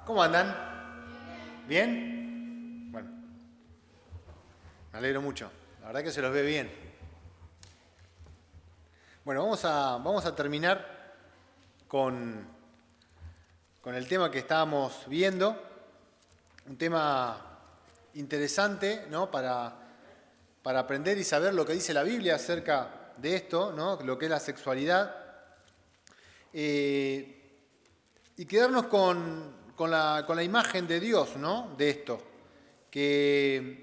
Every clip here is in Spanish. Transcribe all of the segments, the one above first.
¿Cómo andan? ¿Bien? Bueno, me alegro mucho. La verdad que se los ve bien. Bueno, vamos a terminar con, con el tema que estábamos viendo. Un tema interesante, ¿no? Para aprender y saber lo que dice la Biblia acerca de esto, ¿no? Lo que es la sexualidad. Y quedarnos con la imagen de Dios, ¿no? De esto, que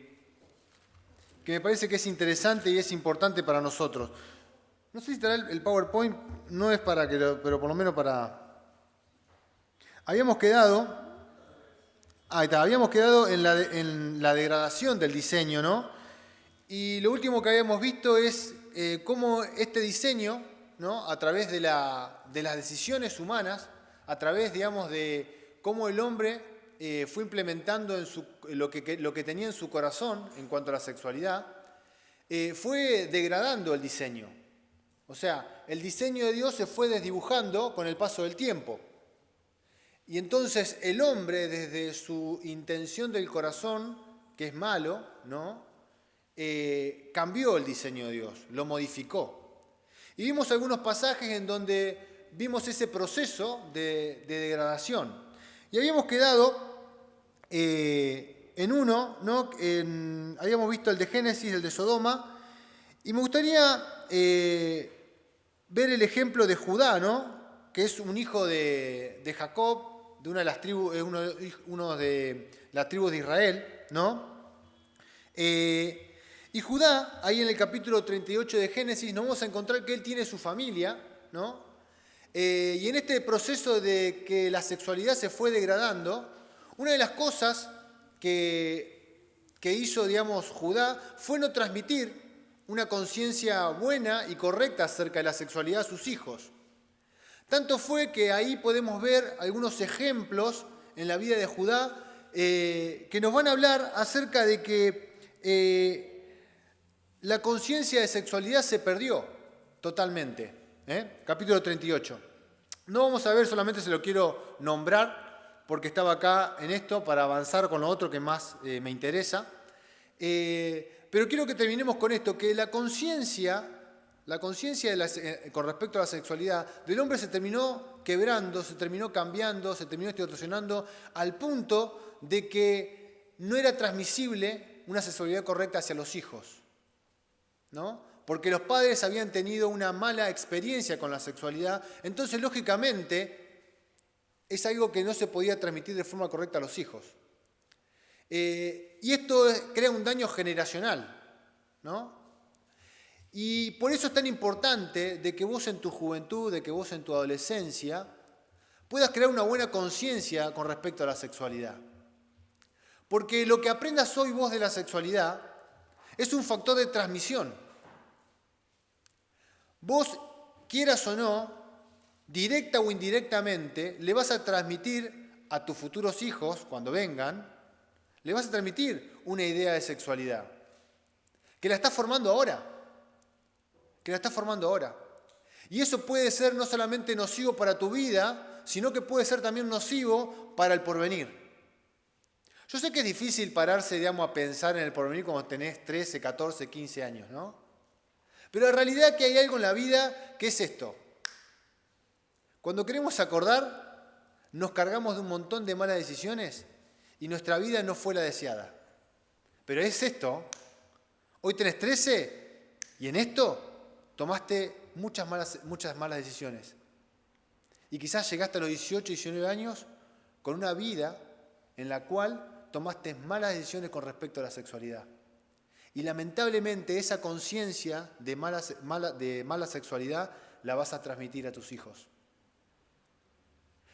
me parece que es interesante y es importante para nosotros. No sé si estará el PowerPoint, no es para que pero por lo menos para... Habíamos quedado, ahí está, habíamos quedado en la degradación del diseño, ¿no? Y lo último que habíamos visto es cómo este diseño, ¿no? A través de las decisiones humanas, a través, digamos, de cómo el hombre fue implementando lo que tenía en su corazón en cuanto a la sexualidad, fue degradando el diseño. O sea, el diseño de Dios se fue desdibujando con el paso del tiempo. Y entonces el hombre, desde su intención del corazón, que es malo, ¿no? Cambió el diseño de Dios, lo modificó. Y vimos algunos pasajes en donde vimos ese proceso de degradación. Y habíamos quedado en uno, ¿no? Habíamos visto el de Génesis, el de Sodoma, y me gustaría ver el ejemplo de Judá, ¿no? Que es un hijo de Jacob, de una de las tribus, uno de las tribus de Israel, ¿no? Y Judá, ahí en el capítulo 38 de Génesis, nos vamos a encontrar que él tiene su familia, ¿no? Y en este proceso de que la sexualidad se fue degradando, una de las cosas que hizo, digamos, Judá fue no transmitir una conciencia buena y correcta acerca de la sexualidad a sus hijos. Tanto fue que ahí podemos ver algunos ejemplos en la vida de Judá que nos van a hablar acerca de que la conciencia de sexualidad se perdió totalmente. Capítulo 38. No vamos a ver, solamente se lo quiero nombrar porque estaba acá en esto para avanzar con lo otro que más me interesa. Pero quiero que terminemos con esto, que la conciencia con respecto a la sexualidad del hombre se terminó quebrando, se terminó cambiando, se terminó distorsionando al punto de que no era transmisible una sexualidad correcta hacia los hijos, ¿no? Porque los padres habían tenido una mala experiencia con la sexualidad, entonces lógicamente es algo que no se podía transmitir de forma correcta a los hijos. Y esto crea un daño generacional, ¿no? Y por eso es tan importante de que vos en tu juventud, de que vos en tu adolescencia, puedas crear una buena conciencia con respecto a la sexualidad. Porque lo que aprendas hoy vos de la sexualidad es un factor de transmisión. Vos, quieras o no, directa o indirectamente, le vas a transmitir a tus futuros hijos, cuando vengan, le vas a transmitir una idea de sexualidad, que la estás formando ahora. Y eso puede ser no solamente nocivo para tu vida, sino que puede ser también nocivo para el porvenir. Yo sé que es difícil pararse, digamos, a pensar en el porvenir cuando tenés 13, 14, 15 años, ¿no? Pero en realidad que hay algo en la vida que es esto. Cuando queremos acordar, nos cargamos de un montón de malas decisiones y nuestra vida no fue la deseada. Pero es esto. Hoy tenés 13 y en esto tomaste muchas malas decisiones. Y quizás llegaste a los 18, 19 años con una vida en la cual tomaste malas decisiones con respecto a la sexualidad. Y lamentablemente esa conciencia de mala sexualidad la vas a transmitir a tus hijos.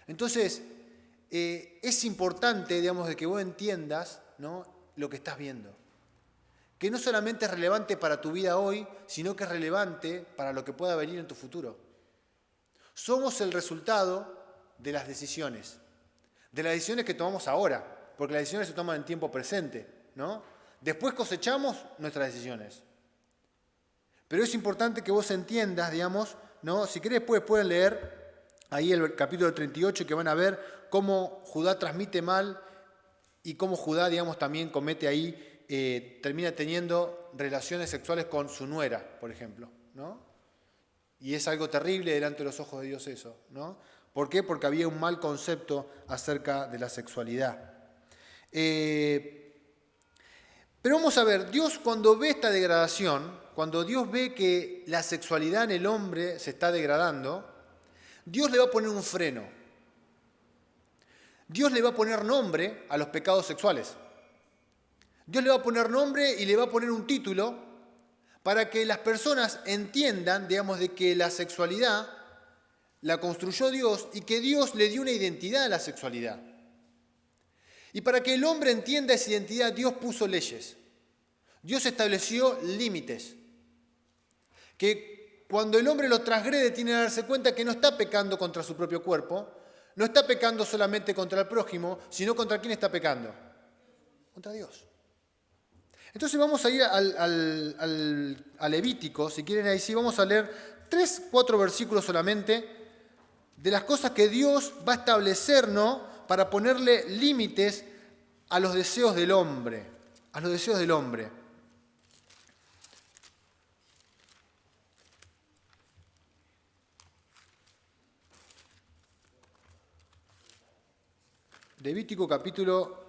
Entonces, es importante, digamos, de que vos entiendas, ¿no?, lo que estás viendo. Que no solamente es relevante para tu vida hoy, sino que es relevante para lo que pueda venir en tu futuro. Somos el resultado de las decisiones que tomamos ahora, porque las decisiones se toman en tiempo presente, ¿no? Después cosechamos nuestras decisiones. Pero es importante que vos entiendas, digamos, ¿no? Si querés pueden leer ahí el capítulo 38, que van a ver cómo Judá transmite mal y cómo Judá, digamos, también comete ahí, termina teniendo relaciones sexuales con su nuera, por ejemplo, ¿no? Y es algo terrible delante de los ojos de Dios eso, ¿no? ¿Por qué? Porque había un mal concepto acerca de la sexualidad. Pero vamos a ver, Dios cuando ve esta degradación, cuando Dios ve que la sexualidad en el hombre se está degradando, Dios le va a poner un freno. Dios le va a poner nombre a los pecados sexuales. Dios le va a poner nombre y le va a poner un título para que las personas entiendan, digamos, de que la sexualidad la construyó Dios y que Dios le dio una identidad a la sexualidad. Y para que el hombre entienda esa identidad, Dios puso leyes. Dios estableció límites. Que cuando el hombre lo transgrede, tiene que darse cuenta que no está pecando contra su propio cuerpo, no está pecando solamente contra el prójimo, sino contra quién está pecando. Contra Dios. Entonces vamos a ir al Levítico, si quieren ahí sí, vamos a leer 3, 4 versículos solamente de las cosas que Dios va a establecer, ¿no?, para ponerle límites a los deseos del hombre, a los deseos del hombre. Levítico capítulo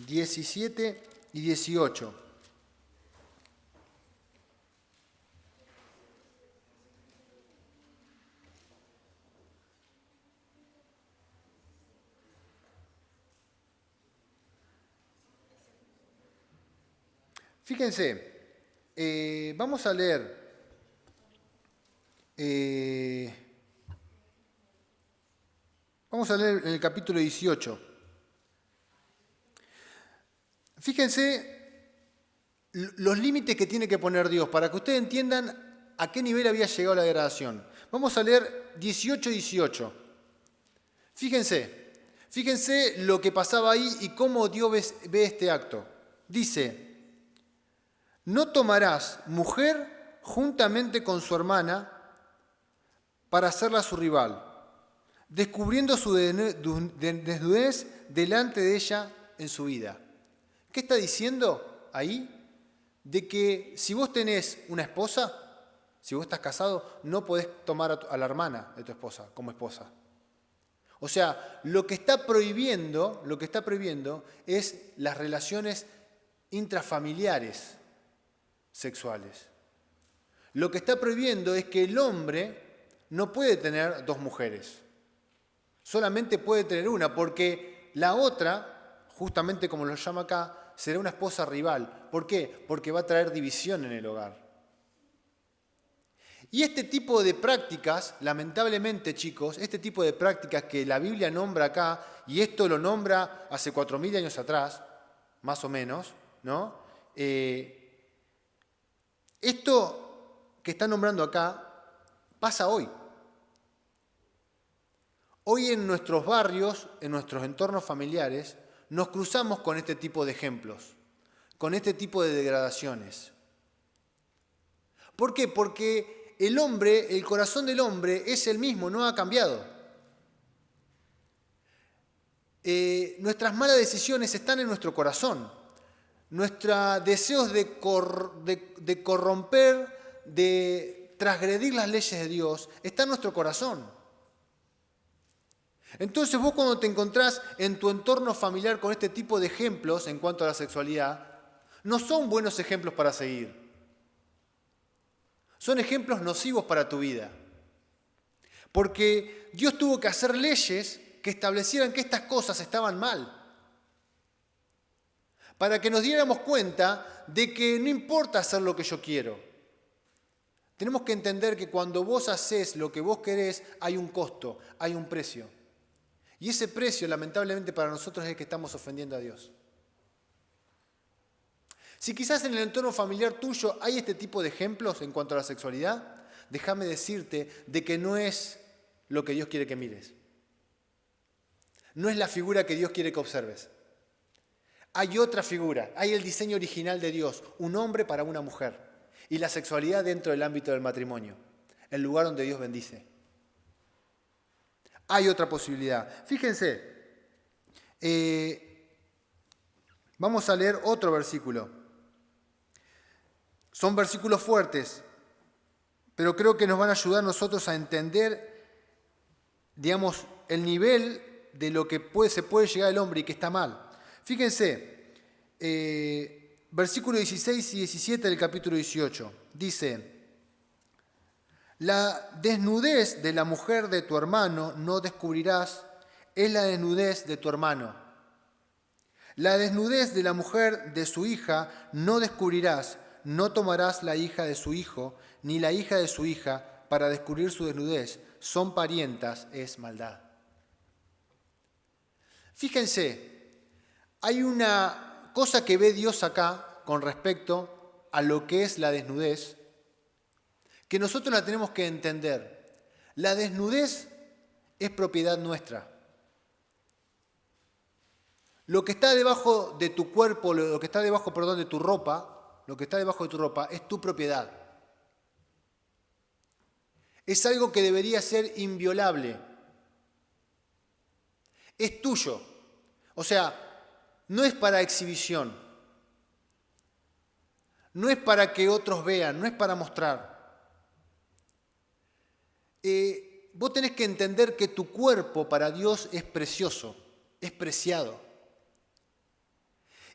17 y 18. Fíjense, vamos a leer en el capítulo 18. Fíjense los límites que tiene que poner Dios para que ustedes entiendan a qué nivel había llegado la degradación. Vamos a leer 18 y 18. Fíjense lo que pasaba ahí y cómo Dios ve este acto. Dice: no tomarás mujer juntamente con su hermana para hacerla su rival, descubriendo su desnudez delante de ella en su vida. ¿Qué está diciendo ahí? De que si vos tenés una esposa, si vos estás casado, no podés tomar a la hermana de tu esposa como esposa. O sea, lo que está prohibiendo es las relaciones intrafamiliares sexuales. Lo que está prohibiendo es que el hombre no puede tener 2 mujeres. Solamente puede tener una, porque la otra, justamente como lo llama acá, será una esposa rival. ¿Por qué? Porque va a traer división en el hogar. Y este tipo de prácticas, lamentablemente, chicos, este tipo de prácticas que la Biblia nombra acá, y esto lo nombra hace 4.000 años atrás, más o menos, ¿no? Esto que está nombrando acá pasa hoy. Hoy en nuestros barrios, en nuestros entornos familiares, nos cruzamos con este tipo de ejemplos, con este tipo de degradaciones. ¿Por qué? Porque el hombre, el corazón del hombre es el mismo, no ha cambiado. Nuestras malas decisiones están en nuestro corazón. Nuestros deseos de corromper, de transgredir las leyes de Dios, están en nuestro corazón. Entonces vos cuando te encontrás en tu entorno familiar con este tipo de ejemplos en cuanto a la sexualidad, no son buenos ejemplos para seguir. Son ejemplos nocivos para tu vida. Porque Dios tuvo que hacer leyes que establecieran que estas cosas estaban mal. Para que nos diéramos cuenta de que no importa hacer lo que yo quiero. Tenemos que entender que cuando vos hacés lo que vos querés, hay un costo, hay un precio. Y ese precio, lamentablemente para nosotros, es que estamos ofendiendo a Dios. Si quizás en el entorno familiar tuyo hay este tipo de ejemplos en cuanto a la sexualidad, déjame decirte de que no es lo que Dios quiere que mires. No es la figura que Dios quiere que observes. Hay otra figura, hay el diseño original de Dios, un hombre para una mujer. y la sexualidad dentro del ámbito del matrimonio, el lugar donde Dios bendice. Hay otra posibilidad. Fíjense, vamos a leer otro versículo. Son versículos fuertes, pero creo que nos van a ayudar a nosotros a entender, digamos, el nivel de lo que se puede llegar el hombre y que está mal. Fíjense, versículos 16 y 17 del capítulo 18. Dice: la desnudez de la mujer de tu hermano no descubrirás, es la desnudez de tu hermano. La desnudez de la mujer de su hija no descubrirás, no tomarás la hija de su hijo, ni la hija de su hija, para descubrir su desnudez. Son parientas, es maldad. Fíjense, hay una cosa que ve Dios acá con respecto a lo que es la desnudez, que nosotros la tenemos que entender. La desnudez es propiedad nuestra. Lo que está debajo de tu cuerpo, lo que está debajo, de tu ropa, lo que está debajo de tu ropa es tu propiedad. Es algo que debería ser inviolable. Es tuyo. O sea, no es para exhibición. No es para que otros vean, no es para mostrar. Vos tenés que entender que tu cuerpo para Dios es precioso, es preciado.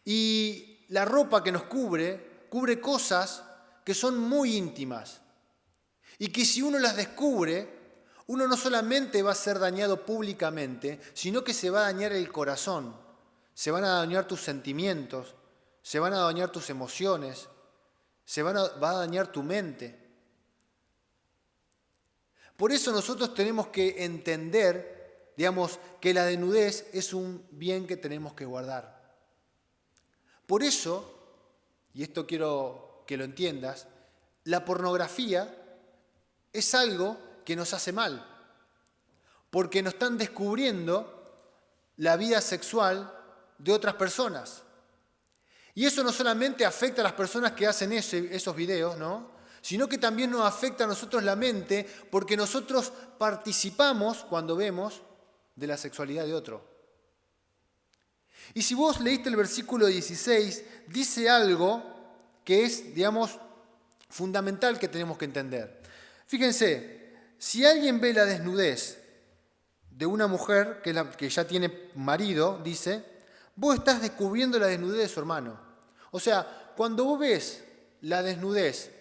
Y la ropa que nos cubre cosas que son muy íntimas. Y que si uno las descubre, uno no solamente va a ser dañado públicamente, sino que se va a dañar el corazón, se van a dañar tus sentimientos, se van a dañar tus emociones, va a dañar tu mente. Por eso nosotros tenemos que entender, digamos, que la desnudez es un bien que tenemos que guardar. Por eso, y esto quiero que lo entiendas, la pornografía es algo que nos hace mal, porque nos están descubriendo la vida sexual de otras personas. Y eso no solamente afecta a las personas que hacen esos videos, ¿no?, sino que también nos afecta a nosotros la mente, porque nosotros participamos cuando vemos de la sexualidad de otro. Y si vos leíste el versículo 16, dice algo que es, digamos, fundamental que tenemos que entender. Fíjense, si alguien ve la desnudez de una mujer que ya tiene marido, dice, vos estás descubriendo la desnudez de su hermano. O sea, cuando vos ves la desnudez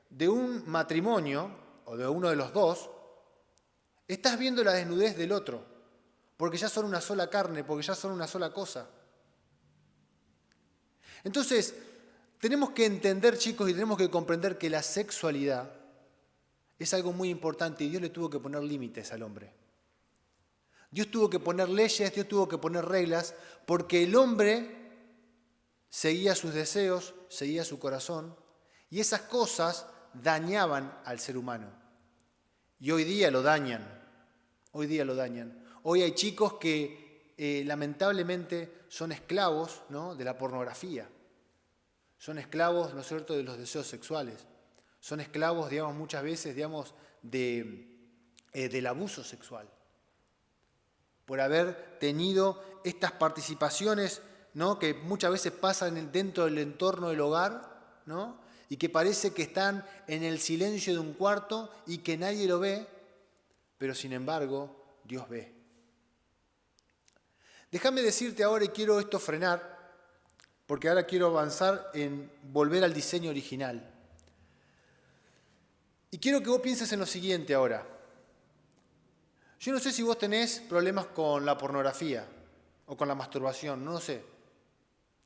de un matrimonio, o de uno de los dos, estás viendo la desnudez del otro, porque ya son una sola carne, porque ya son una sola cosa. Entonces, tenemos que entender, chicos, y tenemos que comprender que la sexualidad es algo muy importante y Dios le tuvo que poner límites al hombre. Dios tuvo que poner leyes, Dios tuvo que poner reglas, porque el hombre seguía sus deseos, seguía su corazón, y esas cosas dañaban al ser humano. Y hoy día lo dañan. Hoy hay chicos que lamentablemente son esclavos, ¿no?, de la pornografía. Son esclavos, ¿no es cierto?, de los deseos sexuales. Son esclavos, digamos, muchas veces, digamos, del abuso sexual. Por haber tenido estas participaciones, ¿no?, que muchas veces pasan dentro del entorno del hogar, ¿no?, y que parece que están en el silencio de un cuarto y que nadie lo ve, pero sin embargo Dios ve. Déjame decirte ahora, y quiero esto frenar, porque ahora quiero avanzar en volver al diseño original. Y quiero que vos pienses en lo siguiente ahora. Yo no sé si vos tenés problemas con la pornografía o con la masturbación, no lo sé.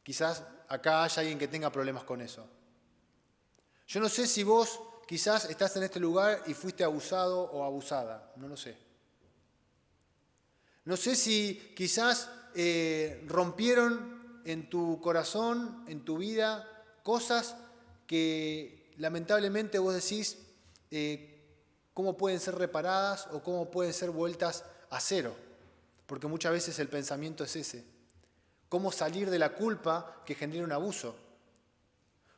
Quizás acá haya alguien que tenga problemas con eso. Yo no sé si vos quizás estás en este lugar y fuiste abusado o abusada, no lo sé. No sé si quizás rompieron en tu corazón, en tu vida, cosas que lamentablemente vos decís cómo pueden ser reparadas o cómo pueden ser vueltas a cero. Porque muchas veces el pensamiento es ese. Cómo salir de la culpa que genera un abuso.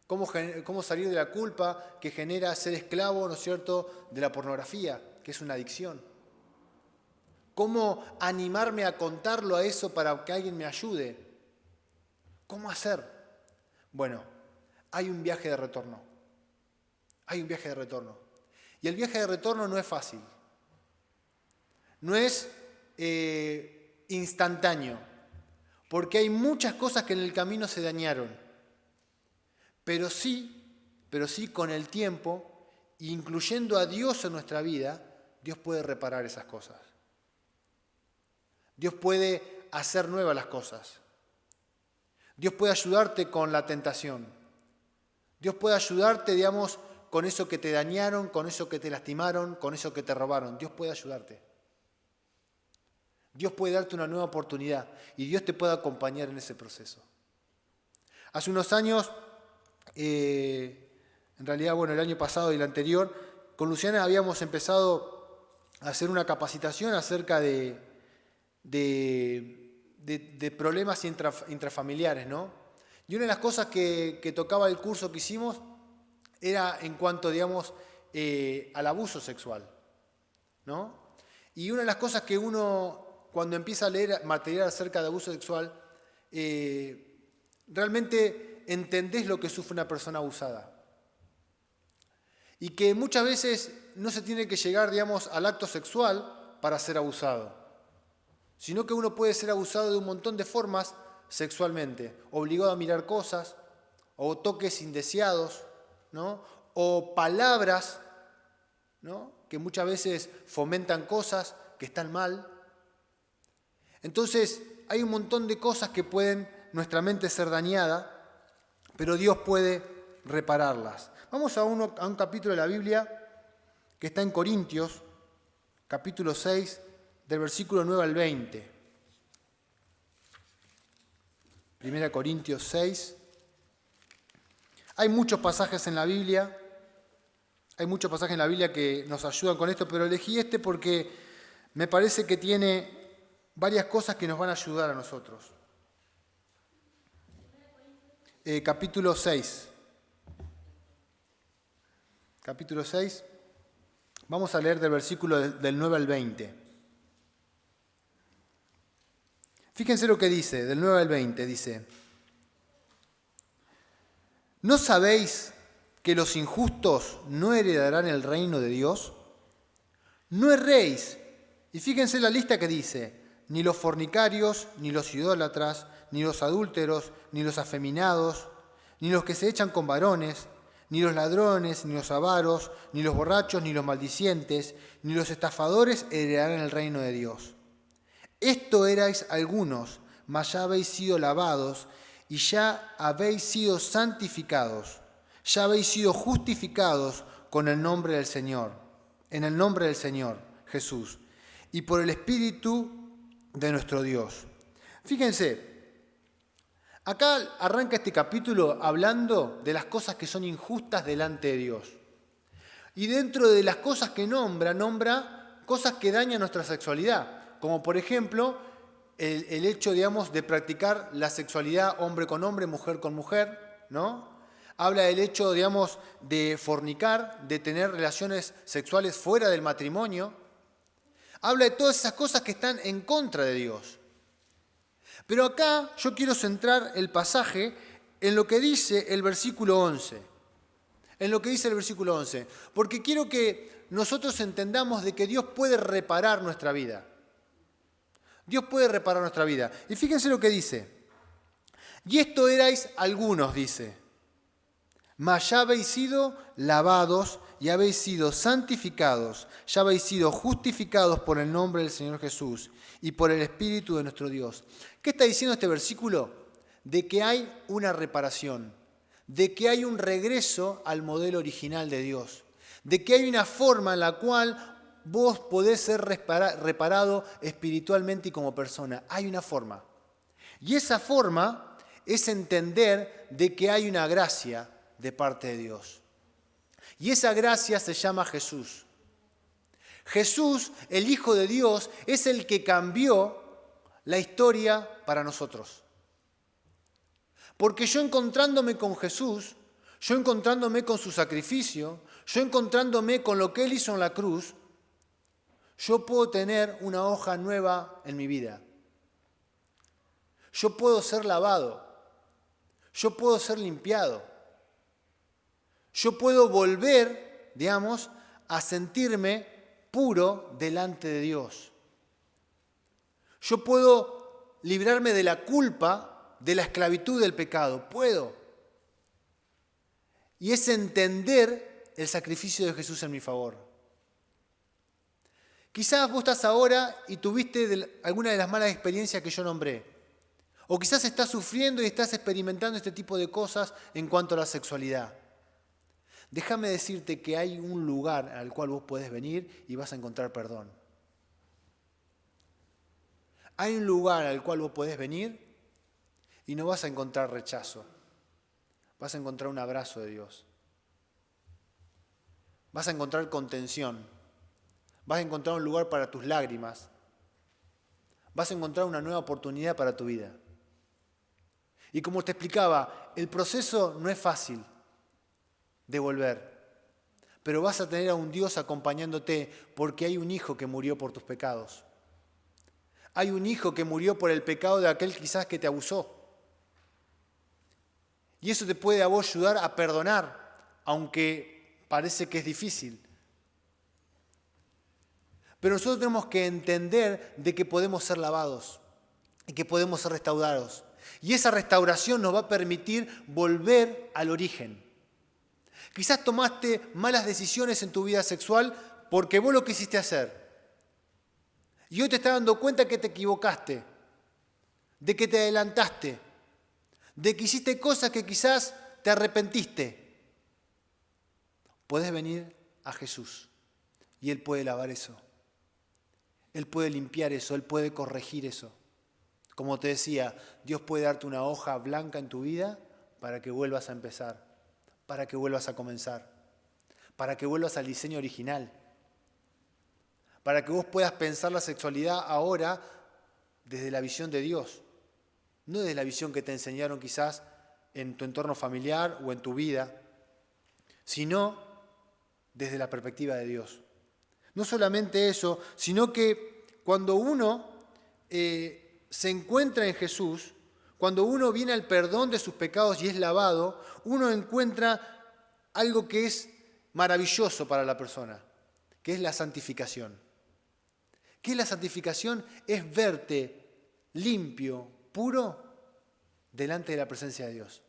Cómo salir de la culpa que genera ser esclavo, ¿no es cierto?, de la pornografía, que es una adicción. Cómo animarme a contarlo a eso para que alguien me ayude. ¿Cómo hacer? Bueno, hay un viaje de retorno. Hay un viaje de retorno. Y el viaje de retorno no es fácil. No es instantáneo. Porque hay muchas cosas que en el camino se dañaron. Pero sí con el tiempo, incluyendo a Dios en nuestra vida, Dios puede reparar esas cosas. Dios puede hacer nuevas las cosas. Dios puede ayudarte con la tentación. Dios puede ayudarte, digamos, con eso que te dañaron, con eso que te lastimaron, con eso que te robaron. Dios puede ayudarte. Dios puede darte una nueva oportunidad y Dios te puede acompañar en ese proceso. Hace unos años, en realidad, el año pasado y el anterior, con Luciana habíamos empezado a hacer una capacitación acerca de problemas intrafamiliares, ¿no? Y una de las cosas que tocaba el curso que hicimos era en cuanto, digamos, al abuso sexual, ¿no? Y una de las cosas que uno, cuando empieza a leer material acerca de abuso sexual, realmente entendés lo que sufre una persona abusada. Y que muchas veces no se tiene que llegar, digamos, al acto sexual para ser abusado, sino que uno puede ser abusado de un montón de formas sexualmente, obligado a mirar cosas, o toques indeseados, ¿no? O palabras, ¿no?, que muchas veces fomentan cosas que están mal. Entonces, hay un montón de cosas que pueden nuestra mente ser dañada, pero Dios puede repararlas. Vamos a un capítulo de la Biblia que está en Corintios, capítulo 6, del versículo 9 al 20. 1 Corintios 6. Hay muchos pasajes en la Biblia. Hay muchos pasajes en la Biblia que nos ayudan con esto, pero elegí este porque me parece que tiene varias cosas que nos van a ayudar a nosotros. Capítulo 6. Capítulo 6. Vamos a leer del versículo del 9 al 20. Fíjense lo que dice, del 9 al 20, dice: ¿no sabéis que los injustos no heredarán el reino de Dios? No erréis. Y fíjense la lista que dice: ni los fornicarios, ni los idólatras, ni los adúlteros, ni los afeminados, ni los que se echan con varones, ni los ladrones, ni los avaros, ni los borrachos, ni los maldicientes, ni los estafadores heredarán el reino de Dios. Esto erais algunos, mas ya habéis sido lavados y ya habéis sido santificados, ya habéis sido justificados con el nombre del Señor, en el nombre del Señor Jesús, y por el Espíritu de nuestro Dios. Fíjense, acá arranca este capítulo hablando de las cosas que son injustas delante de Dios. Y dentro de las cosas que nombra cosas que dañan nuestra sexualidad, como por ejemplo el hecho, digamos, de practicar la sexualidad hombre con hombre, mujer con mujer, ¿no? Habla del hecho, digamos, de fornicar, de tener relaciones sexuales fuera del matrimonio. Habla de todas esas cosas que están en contra de Dios. Pero acá yo quiero centrar el pasaje en lo que dice el versículo 11. En lo que dice el versículo 11. Porque quiero que nosotros entendamos de que Dios puede reparar nuestra vida. Dios puede reparar nuestra vida. Y fíjense lo que dice. Y esto erais algunos, dice. Mas ya habéis sido lavados y habéis sido santificados, ya habéis sido justificados por el nombre del Señor Jesús y por el Espíritu de nuestro Dios. ¿Qué está diciendo este versículo? De que hay una reparación, de que hay un regreso al modelo original de Dios, de que hay una forma en la cual vos podés ser reparado espiritualmente y como persona. Hay una forma. Y esa forma es entender de que hay una gracia de parte de Dios. Y esa gracia se llama Jesús. Jesús, el Hijo de Dios, es el que cambió la historia para nosotros. Porque yo encontrándome con Jesús, yo encontrándome con su sacrificio, yo encontrándome con lo que Él hizo en la cruz, yo puedo tener una hoja nueva en mi vida. Yo puedo ser lavado. Yo puedo ser limpiado. Yo puedo volver, digamos, a sentirme puro delante de Dios. Yo puedo librarme de la culpa, de la esclavitud del pecado. Puedo. Y es entender el sacrificio de Jesús en mi favor. Quizás vos estás ahora y tuviste alguna de las malas experiencias que yo nombré. O quizás estás sufriendo y estás experimentando este tipo de cosas en cuanto a la sexualidad. Déjame decirte que hay un lugar al cual vos podés venir y vas a encontrar perdón. Hay un lugar al cual vos podés venir y no vas a encontrar rechazo. Vas a encontrar un abrazo de Dios. Vas a encontrar contención. Vas a encontrar un lugar para tus lágrimas. Vas a encontrar una nueva oportunidad para tu vida. Y como te explicaba, el proceso no es fácil de volver, pero vas a tener a un Dios acompañándote porque hay un hijo que murió por tus pecados. Hay un hijo que murió por el pecado de aquel quizás que te abusó. Y eso te puede a vos ayudar a perdonar, aunque parece que es difícil. Pero nosotros tenemos que entender de que podemos ser lavados y que podemos ser restaurados. Y esa restauración nos va a permitir volver al origen. Quizás tomaste malas decisiones en tu vida sexual porque vos lo quisiste hacer. Y hoy te estás dando cuenta que te equivocaste, de que te adelantaste, de que hiciste cosas que quizás te arrepentiste. Podés venir a Jesús y Él puede lavar eso. Él puede limpiar eso, Él puede corregir eso. Como te decía, Dios puede darte una hoja blanca en tu vida para que vuelvas a empezar, para que vuelvas a comenzar, para que vuelvas al diseño original, para que vos puedas pensar la sexualidad ahora desde la visión de Dios, no desde la visión que te enseñaron quizás en tu entorno familiar o en tu vida, sino desde la perspectiva de Dios. No solamente eso, sino que cuando uno se encuentra en Jesús, cuando uno viene al perdón de sus pecados y es lavado, uno encuentra algo que es maravilloso para la persona, que es la santificación. ¿Qué es la santificación? Es verte limpio, puro, delante de la presencia de Dios.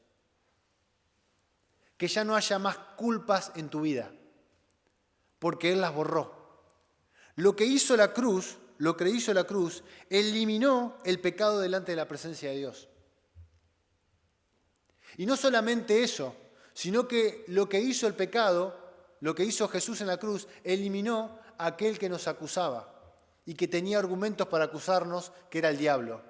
Que ya no haya más culpas en tu vida, porque Él las borró. Lo que hizo la cruz, eliminó el pecado delante de la presencia de Dios. Y no solamente eso, sino que lo que hizo el pecado, lo que hizo Jesús en la cruz, eliminó a aquel que nos acusaba y que tenía argumentos para acusarnos, que era el diablo.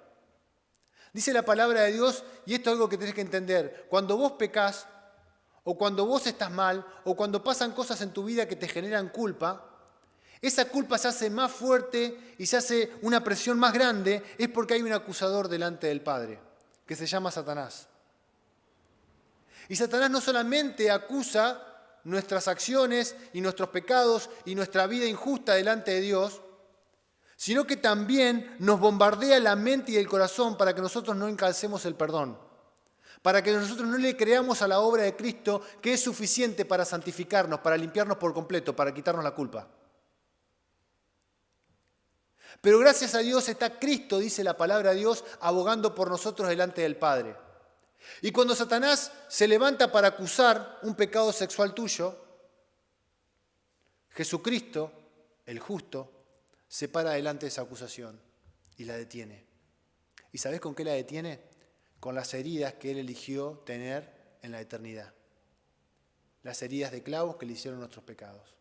Dice la palabra de Dios, y esto es algo que tenés que entender, cuando vos pecás, o cuando vos estás mal, o cuando pasan cosas en tu vida que te generan culpa, esa culpa se hace más fuerte y se hace una presión más grande, es porque hay un acusador delante del Padre, que se llama Satanás. Y Satanás no solamente acusa nuestras acciones y nuestros pecados y nuestra vida injusta delante de Dios, sino que también nos bombardea la mente y el corazón para que nosotros no encalcemos el perdón, para que nosotros no le creamos a la obra de Cristo que es suficiente para santificarnos, para limpiarnos por completo, para quitarnos la culpa. Pero gracias a Dios está Cristo, dice la palabra de Dios, abogando por nosotros delante del Padre. Y cuando Satanás se levanta para acusar un pecado sexual tuyo, Jesucristo, el justo, se para delante de esa acusación y la detiene. ¿Y sabés con qué la detiene? Con las heridas que Él eligió tener en la eternidad. Las heridas de clavos que le hicieron nuestros pecados.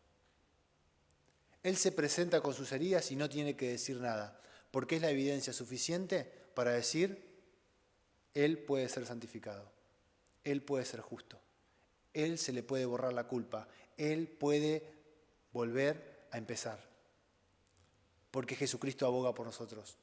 Él se presenta con sus heridas y no tiene que decir nada, porque es la evidencia suficiente para decir, Él puede ser santificado, Él puede ser justo, Él se le puede borrar la culpa, Él puede volver a empezar, porque Jesucristo aboga por nosotros.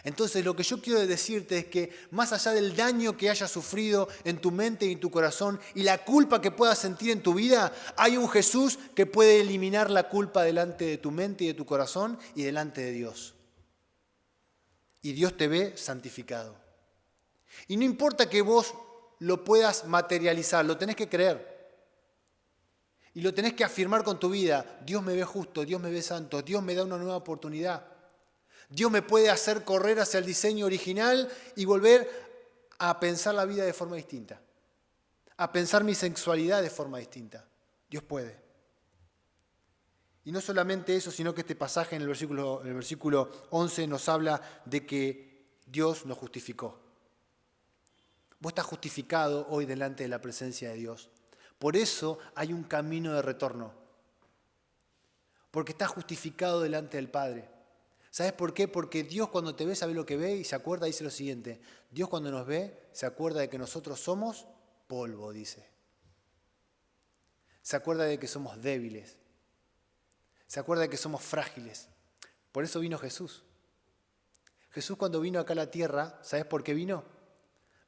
Entonces lo que yo quiero decirte es que más allá del daño que hayas sufrido en tu mente y en tu corazón y la culpa que puedas sentir en tu vida, hay un Jesús que puede eliminar la culpa delante de tu mente y de tu corazón y delante de Dios. Y Dios te ve santificado. Y no importa que vos lo puedas materializar, lo tenés que creer. Y lo tenés que afirmar con tu vida. Dios me ve justo, Dios me ve santo, Dios me da una nueva oportunidad. Dios me puede hacer correr hacia el diseño original y volver a pensar la vida de forma distinta. A pensar mi sexualidad de forma distinta. Dios puede. Y no solamente eso, sino que este pasaje en el versículo 11 nos habla de que Dios nos justificó. Vos estás justificado hoy delante de la presencia de Dios. Por eso hay un camino de retorno. Porque estás justificado delante del Padre. ¿Sabes por qué? Porque Dios cuando te ve sabe lo que ve y se acuerda, dice lo siguiente. Dios cuando nos ve se acuerda de que nosotros somos polvo, dice. Se acuerda de que somos débiles. Se acuerda de que somos frágiles. Por eso vino Jesús. Jesús cuando vino acá a la tierra, ¿sabes por qué vino?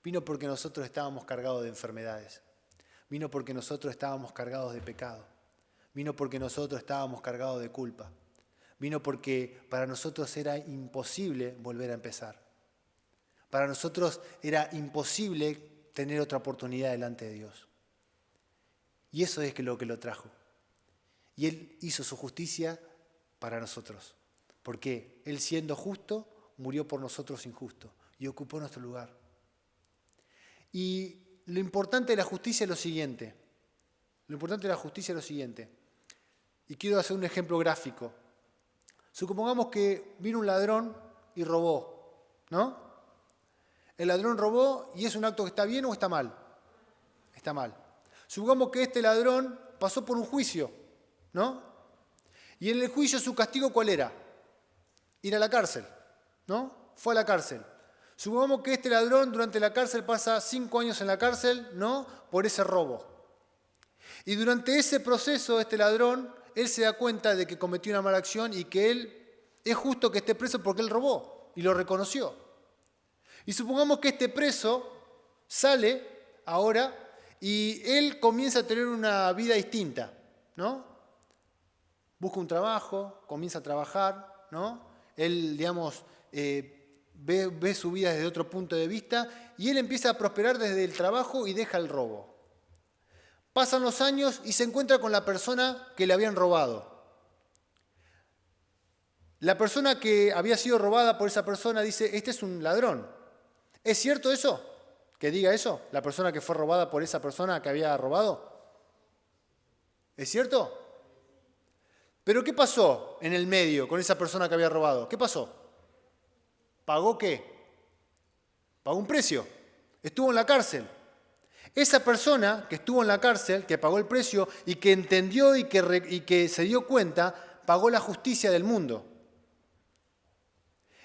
Vino porque nosotros estábamos cargados de enfermedades. Vino porque nosotros estábamos cargados de pecado. Vino porque nosotros estábamos cargados de culpa. Vino porque para nosotros era imposible volver a empezar. Para nosotros era imposible tener otra oportunidad delante de Dios. Y eso es lo que lo trajo. Y Él hizo su justicia para nosotros. Porque Él siendo justo, murió por nosotros injusto y ocupó nuestro lugar. Y lo importante de la justicia es lo siguiente. Y quiero hacer un ejemplo gráfico. Supongamos que vino un ladrón y robó, ¿no? El ladrón robó y es un acto que está bien o está mal. Está mal. Supongamos que este ladrón pasó por un juicio, ¿no? Y en el juicio su castigo ¿cuál era? Ir a la cárcel, ¿no? Fue a la cárcel. Supongamos que este ladrón durante la cárcel pasa 5 años en la cárcel, ¿no? Por ese robo. Y durante ese proceso este ladrón, él se da cuenta de que cometió una mala acción y que él es justo que esté preso porque él robó y lo reconoció. Y supongamos que este preso sale ahora y él comienza a tener una vida distinta, ¿no? Busca un trabajo, comienza a trabajar, ¿no? Él, digamos, ve su vida desde otro punto de vista y él empieza a prosperar desde el trabajo y deja el robo. Pasan los años y se encuentra con la persona que le habían robado. La persona que había sido robada por esa persona dice, este es un ladrón. ¿Es cierto eso? ¿Que diga eso? ¿La persona que fue robada por esa persona que había robado? ¿Es cierto? ¿Pero qué pasó en el medio con esa persona que había robado? ¿Qué pasó? ¿Pagó qué? Pagó un precio. Estuvo en la cárcel. Esa persona que estuvo en la cárcel, que pagó el precio y que entendió y que se dio cuenta, pagó la justicia del mundo.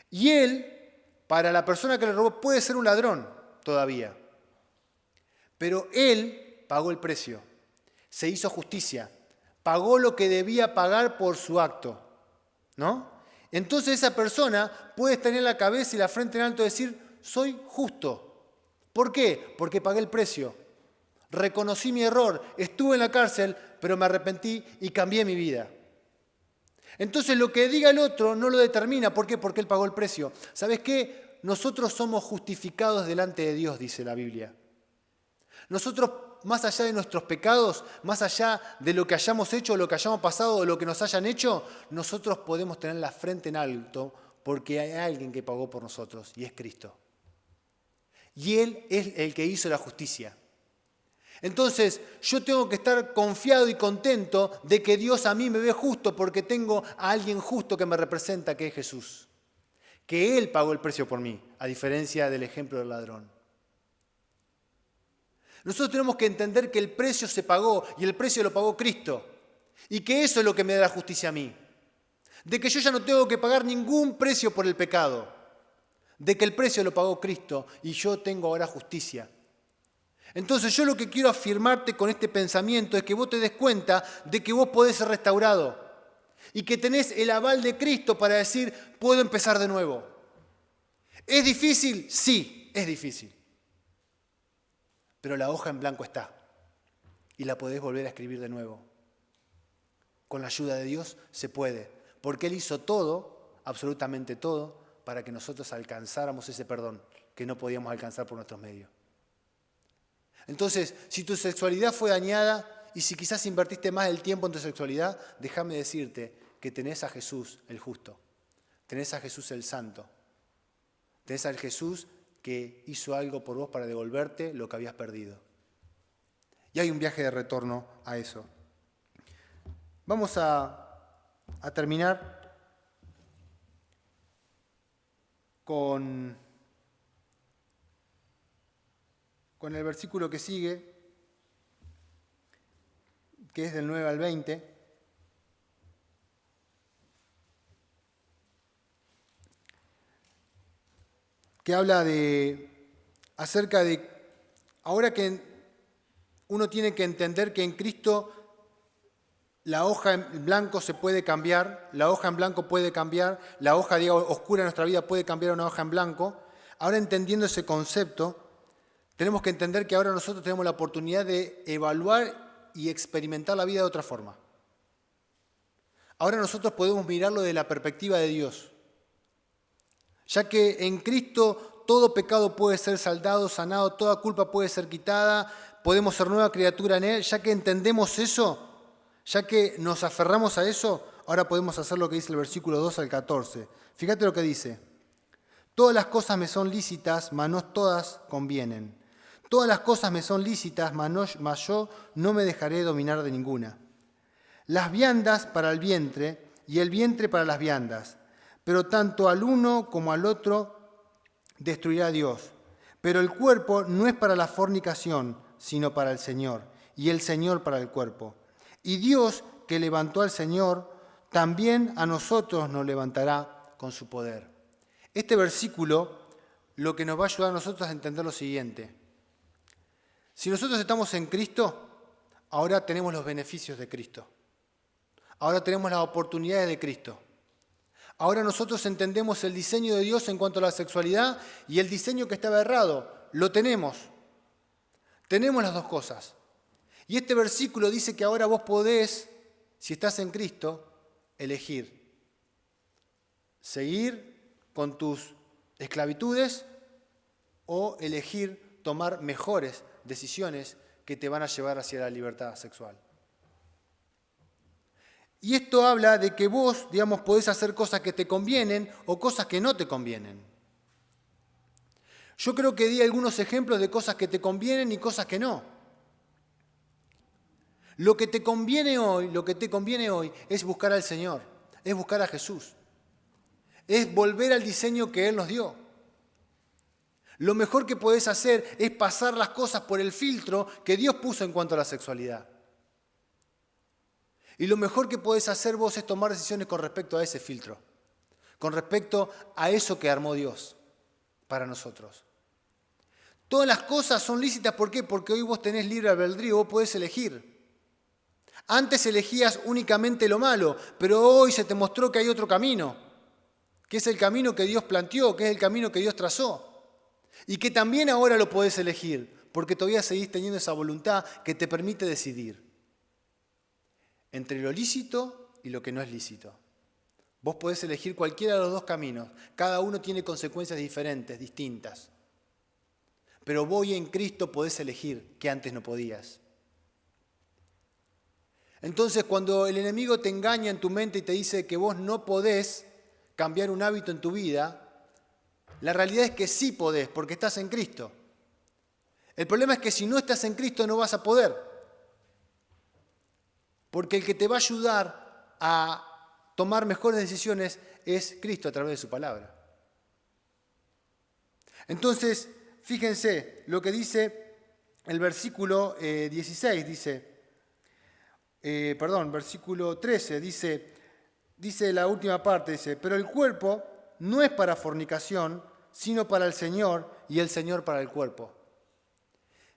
Y él, para la persona que le robó, puede ser un ladrón todavía. Pero él pagó el precio, se hizo justicia, pagó lo que debía pagar por su acto, ¿no? Entonces esa persona puede tener la cabeza y la frente en alto y decir, soy justo. ¿Por qué? Porque pagué el precio. Reconocí mi error, estuve en la cárcel, pero me arrepentí y cambié mi vida. Entonces lo que diga el otro no lo determina. ¿Por qué? Porque él pagó el precio. ¿Sabes qué? Nosotros somos justificados delante de Dios, dice la Biblia. Nosotros, más allá de nuestros pecados, más allá de lo que hayamos hecho, lo que hayamos pasado o lo que nos hayan hecho, nosotros podemos tener la frente en alto porque hay alguien que pagó por nosotros y es Cristo. Y Él es el que hizo la justicia. Entonces, yo tengo que estar confiado y contento de que Dios a mí me ve justo porque tengo a alguien justo que me representa, que es Jesús. Que Él pagó el precio por mí, a diferencia del ejemplo del ladrón. Nosotros tenemos que entender que el precio se pagó y el precio lo pagó Cristo. Y que eso es lo que me da la justicia a mí. De que yo ya no tengo que pagar ningún precio por el pecado. De que el precio lo pagó Cristo y yo tengo ahora justicia. Entonces yo lo que quiero afirmarte con este pensamiento es que vos te des cuenta de que vos podés ser restaurado y que tenés el aval de Cristo para decir, puedo empezar de nuevo. ¿Es difícil? Sí, es difícil. Pero la hoja en blanco está y la podés volver a escribir de nuevo. Con la ayuda de Dios se puede, porque Él hizo todo, absolutamente todo, para que nosotros alcanzáramos ese perdón que no podíamos alcanzar por nuestros medios. Entonces, si tu sexualidad fue dañada y si quizás invertiste más el tiempo en tu sexualidad, déjame decirte que tenés a Jesús el justo, tenés a Jesús el santo, tenés al Jesús que hizo algo por vos para devolverte lo que habías perdido. Y hay un viaje de retorno a eso. Vamos a terminar con el versículo que sigue, que es del 9 al 20. Que habla acerca de, ahora que uno tiene que entender que en Cristo la hoja en blanco se puede cambiar, la hoja en blanco puede cambiar, la hoja, digamos, oscura de nuestra vida puede cambiar a una hoja en blanco. Ahora entendiendo ese concepto, tenemos que entender que ahora nosotros tenemos la oportunidad de evaluar y experimentar la vida de otra forma. Ahora nosotros podemos mirarlo desde la perspectiva de Dios. Ya que en Cristo todo pecado puede ser saldado, sanado, toda culpa puede ser quitada, podemos ser nueva criatura en Él, ya que entendemos eso, ya que nos aferramos a eso, ahora podemos hacer lo que dice el versículo 2 al 14. Fíjate lo que dice. Todas las cosas me son lícitas, mas no todas convienen. Todas las cosas me son lícitas, mas yo no me dejaré dominar de ninguna. Las viandas para el vientre y el vientre para las viandas. Pero tanto al uno como al otro destruirá Dios. Pero el cuerpo no es para la fornicación, sino para el Señor, y el Señor para el cuerpo. Y Dios, que levantó al Señor, también a nosotros nos levantará con su poder. Este versículo lo que nos va a ayudar a nosotros a entender lo siguiente. Si nosotros estamos en Cristo, ahora tenemos los beneficios de Cristo. Ahora tenemos las oportunidades de Cristo. Ahora nosotros entendemos el diseño de Dios en cuanto a la sexualidad y el diseño que estaba errado. Lo tenemos. Tenemos las dos cosas. Y este versículo dice que ahora vos podés, si estás en Cristo, elegir. Seguir con tus esclavitudes o elegir tomar mejores decisiones que te van a llevar hacia la libertad sexual. Y esto habla de que vos, digamos, podés hacer cosas que te convienen o cosas que no te convienen. Yo creo que di algunos ejemplos de cosas que te convienen y cosas que no. Lo que te conviene hoy es buscar al Señor, es buscar a Jesús, es volver al diseño que Él nos dio. Lo mejor que podés hacer es pasar las cosas por el filtro que Dios puso en cuanto a la sexualidad. Y lo mejor que podés hacer vos es tomar decisiones con respecto a ese filtro, con respecto a eso que armó Dios para nosotros. Todas las cosas son lícitas, ¿por qué? Porque hoy vos tenés libre albedrío, vos podés elegir. Antes elegías únicamente lo malo, pero hoy se te mostró que hay otro camino, que es el camino que Dios planteó, que es el camino que Dios trazó, y que también ahora lo podés elegir, porque todavía seguís teniendo esa voluntad que te permite decidir entre lo lícito y lo que no es lícito. Vos podés elegir cualquiera de los dos caminos. Cada uno tiene consecuencias diferentes, distintas. Pero vos en Cristo podés elegir que antes no podías. Entonces, cuando el enemigo te engaña en tu mente y te dice que vos no podés cambiar un hábito en tu vida, la realidad es que sí podés, porque estás en Cristo. El problema es que si no estás en Cristo no vas a poder. Porque el que te va a ayudar a tomar mejores decisiones es Cristo a través de su palabra. Entonces, fíjense lo que dice el versículo 16, versículo 13, dice la última parte, dice, pero el cuerpo no es para fornicación, sino para el Señor y el Señor para el cuerpo.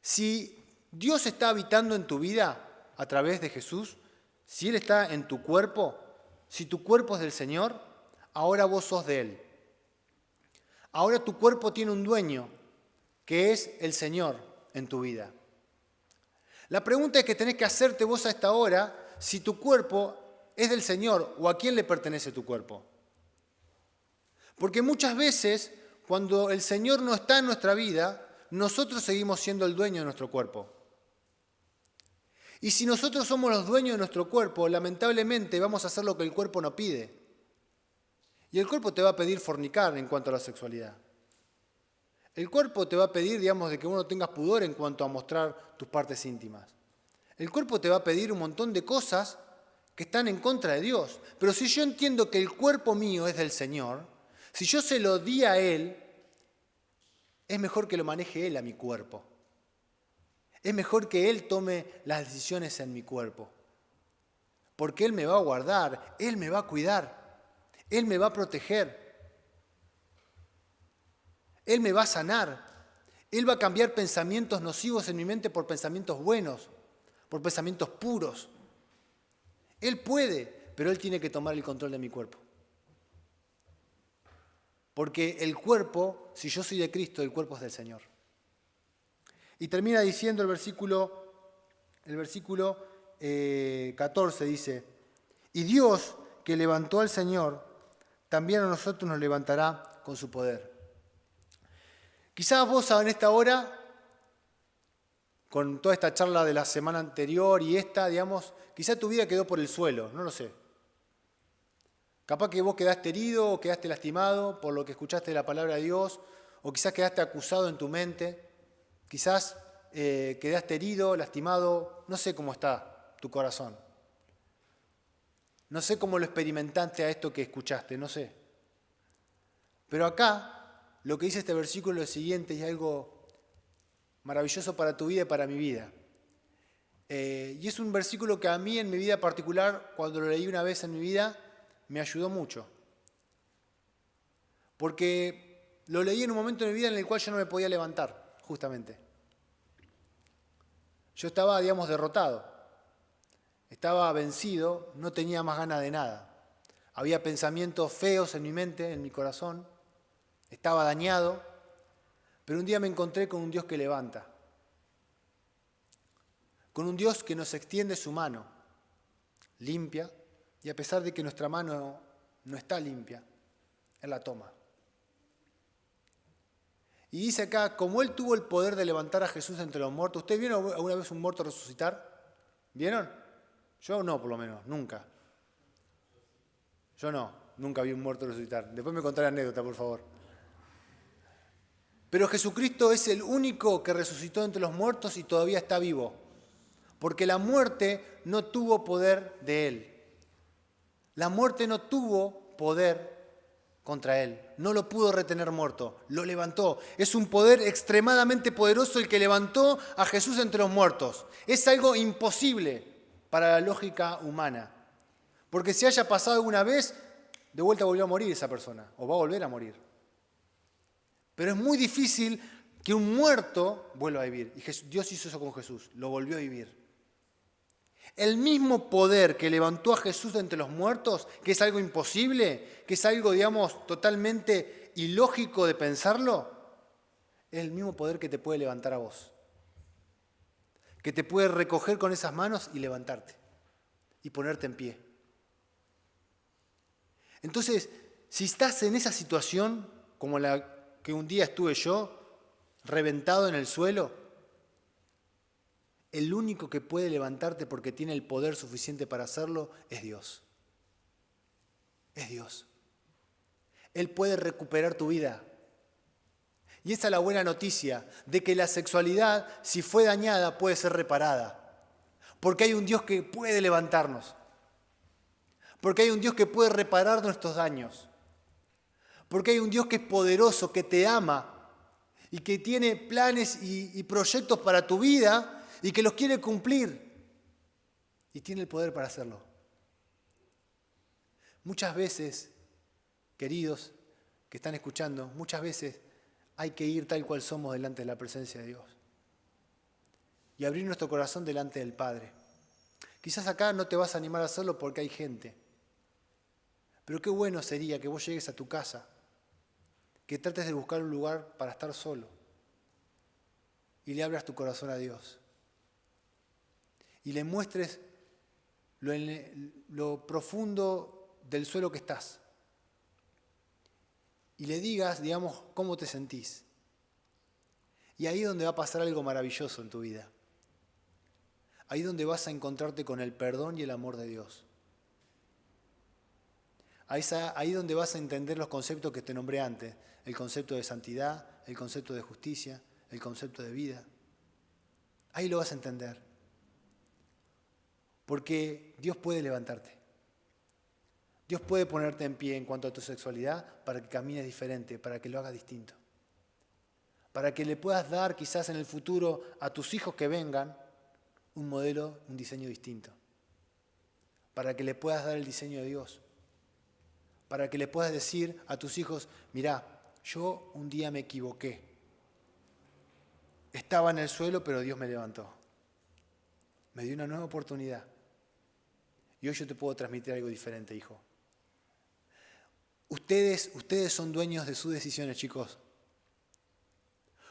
Si Dios está habitando en tu vida a través de Jesús, si Él está en tu cuerpo, si tu cuerpo es del Señor, ahora vos sos de Él. Ahora tu cuerpo tiene un dueño, que es el Señor en tu vida. La pregunta que tenés que hacerte vos a esta hora, si tu cuerpo es del Señor o a quién le pertenece tu cuerpo. Porque muchas veces, cuando el Señor no está en nuestra vida, nosotros seguimos siendo el dueño de nuestro cuerpo. Y si nosotros somos los dueños de nuestro cuerpo, lamentablemente vamos a hacer lo que el cuerpo no pide. Y el cuerpo te va a pedir fornicar en cuanto a la sexualidad. El cuerpo te va a pedir, digamos, de que vos no tengas pudor en cuanto a mostrar tus partes íntimas. El cuerpo te va a pedir un montón de cosas que están en contra de Dios. Pero si yo entiendo que el cuerpo mío es del Señor, si yo se lo di a Él, es mejor que lo maneje Él a mi cuerpo. Es mejor que Él tome las decisiones en mi cuerpo. Porque Él me va a guardar, Él me va a cuidar, Él me va a proteger, Él me va a sanar, Él va a cambiar pensamientos nocivos en mi mente por pensamientos buenos, por pensamientos puros. Él puede, pero Él tiene que tomar el control de mi cuerpo. Porque el cuerpo, si yo soy de Cristo, el cuerpo es del Señor. Y termina diciendo el versículo 14, dice, y Dios que levantó al Señor, también a nosotros nos levantará con su poder. Quizás vos en esta hora, con toda esta charla de la semana anterior y esta, digamos, quizás tu vida quedó por el suelo, no lo sé. Capaz que vos quedaste herido o quedaste lastimado por lo que escuchaste de la palabra de Dios, o quizás quedaste acusado en tu mente. Quizás quedaste herido, lastimado, no sé cómo está tu corazón. No sé cómo lo experimentaste a esto que escuchaste, no sé. Pero acá, lo que dice este versículo es lo siguiente, y es algo maravilloso para tu vida y para mi vida. Y es un versículo que a mí en mi vida particular, cuando lo leí una vez en mi vida, me ayudó mucho. Porque lo leí en un momento de mi vida en el cual yo no me podía levantar, justamente. Yo estaba, digamos, derrotado. Estaba vencido, no tenía más ganas de nada. Había pensamientos feos en mi mente, en mi corazón. Estaba dañado. Pero un día me encontré con un Dios que levanta. Con un Dios que nos extiende su mano, limpia, y a pesar de que nuestra mano no está limpia, Él la toma. Y dice acá, como Él tuvo el poder de levantar a Jesús entre los muertos. ¿Ustedes vieron alguna vez un muerto resucitar? ¿Vieron? Yo no, por lo menos, nunca. Yo no, nunca vi un muerto resucitar. Después me contaré la anécdota, por favor. Pero Jesucristo es el único que resucitó entre los muertos y todavía está vivo. Porque la muerte no tuvo poder de Él. La muerte no tuvo poder contra Él. No lo pudo retener muerto, lo levantó. Es un poder extremadamente poderoso el que levantó a Jesús entre los muertos. Es algo imposible para la lógica humana. Porque si haya pasado alguna vez, de vuelta volvió a morir esa persona, o va a volver a morir. Pero es muy difícil que un muerto vuelva a vivir. Y Dios hizo eso con Jesús, lo volvió a vivir. El mismo poder que levantó a Jesús de entre los muertos, que es algo imposible, que es algo, digamos, totalmente ilógico de pensarlo, es el mismo poder que te puede levantar a vos. Que te puede recoger con esas manos y levantarte. Y ponerte en pie. Entonces, si estás en esa situación, como la que un día estuve yo, reventado en el suelo, el único que puede levantarte porque tiene el poder suficiente para hacerlo es Dios. Es Dios. Él puede recuperar tu vida. Y esa es la buena noticia, de que la sexualidad, si fue dañada, puede ser reparada. Porque hay un Dios que puede levantarnos. Porque hay un Dios que puede reparar nuestros daños. Porque hay un Dios que es poderoso, que te ama y que tiene planes y proyectos para tu vida y que los quiere cumplir. Y tiene el poder para hacerlo. Muchas veces, queridos que están escuchando, muchas veces hay que ir tal cual somos delante de la presencia de Dios. Y abrir nuestro corazón delante del Padre. Quizás acá no te vas a animar a hacerlo porque hay gente. Pero qué bueno sería que vos llegues a tu casa, que trates de buscar un lugar para estar solo y le abras tu corazón a Dios y le muestres lo profundo del suelo que estás y le digas, digamos, cómo te sentís. Y ahí es donde va a pasar algo maravilloso en tu vida. Ahí es donde vas a encontrarte con el perdón y el amor de Dios. Ahí es donde vas a entender los conceptos que te nombré antes. El concepto de santidad, el concepto de justicia, el concepto de vida. Ahí lo vas a entender. Porque Dios puede levantarte. Dios puede ponerte en pie en cuanto a tu sexualidad para que camines diferente, para que lo hagas distinto. Para que le puedas dar quizás en el futuro a tus hijos que vengan un modelo, un diseño distinto. Para que le puedas dar el diseño de Dios. Para que le puedas decir a tus hijos, mirá, yo un día me equivoqué. Estaba en el suelo, pero Dios me levantó. Me dio una nueva oportunidad. Y hoy yo te puedo transmitir algo diferente, hijo. Ustedes son dueños de sus decisiones, chicos.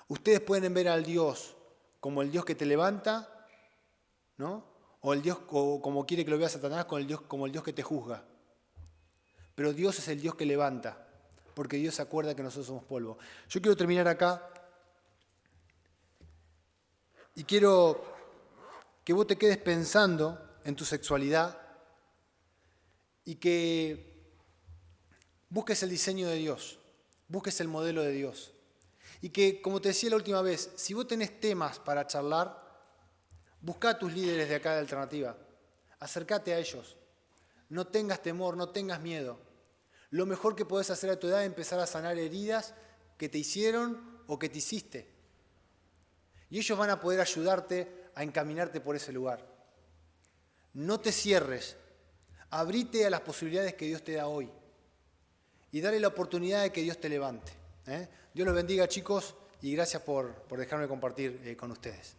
Ustedes pueden ver al Dios como el Dios que te levanta, ¿no? O el Dios, o como quiere que lo vea Satanás, como el Dios que te juzga. Pero Dios es el Dios que levanta, porque Dios se acuerda que nosotros somos polvo. Yo quiero terminar acá y quiero que vos te quedes pensando en tu sexualidad y que busques el diseño de Dios, busques el modelo de Dios. Y que, como te decía la última vez, si vos tenés temas para charlar, buscá a tus líderes de acá de Alternativa, acércate a ellos, no tengas temor, no tengas miedo. Lo mejor que podés hacer a tu edad es empezar a sanar heridas que te hicieron o que te hiciste. Y ellos van a poder ayudarte a encaminarte por ese lugar. No te cierres, abrite a las posibilidades que Dios te da hoy y dale la oportunidad de que Dios te levante. Dios los bendiga, chicos, y gracias por dejarme compartir con ustedes.